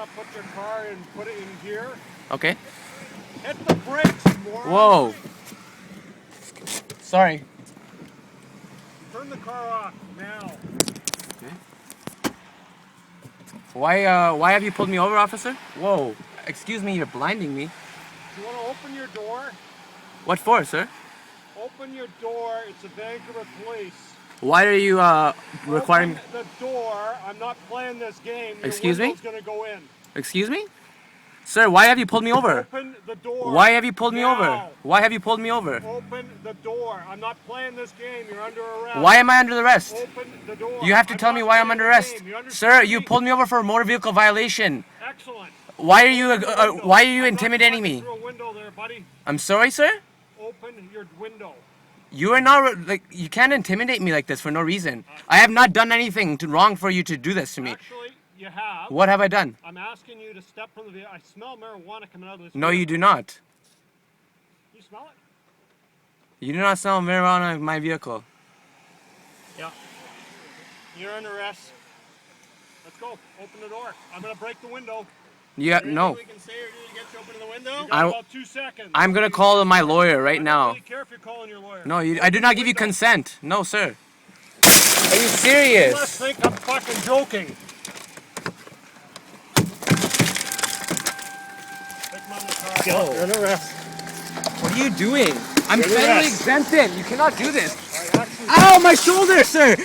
want to put your car and put it in gear? Okay. Hit the brakes, moron. Whoa. Sorry. Turn the car off now. Okay. Why have you pulled me over, officer? Whoa. Excuse me, you're blinding me. Do you want to open your door? What for, sir? Open your door. It's a Vancouver police. Why are you requiring? Open the door. I'm not playing this game. Your Excuse me? window's gonna go in. Excuse me? Sir, why have you pulled me over? Open the door. Why have you pulled me now. over? Why have you pulled me over? Open the door. I'm not playing this game. You're under arrest. Why am I under arrest? Open the door. You have to tell me why I'm under arrest. Sir, you pulled me over for a motor vehicle violation. Excellent. Why are you intimidating me? Through a window there, buddy. I'm sorry, sir? Open your window. You are not, like, you can't intimidate me like this for no reason. I have not done anything wrong for you to do this to me. Actually, you have. What have I done? I'm asking you to step from the vehicle. I smell marijuana coming out of this No, vehicle. you do not. You smell it? You do not smell marijuana in my vehicle. Yeah. You're under arrest. Let's go. Open the door. I'm going to break the window. Yeah, no. We can say or do to get you open the window? You I- got about 2 seconds. I'm gonna call my lawyer right I now. don't really care if you're calling your lawyer. No, I do not give you consent. No, sir. Are you serious? You must think I'm fucking joking. Take him out of the car. Go. You're under arrest. What are you doing? I'm Get federally arrest. exempted. You cannot do this. I actually Ow, my shoulder, sir!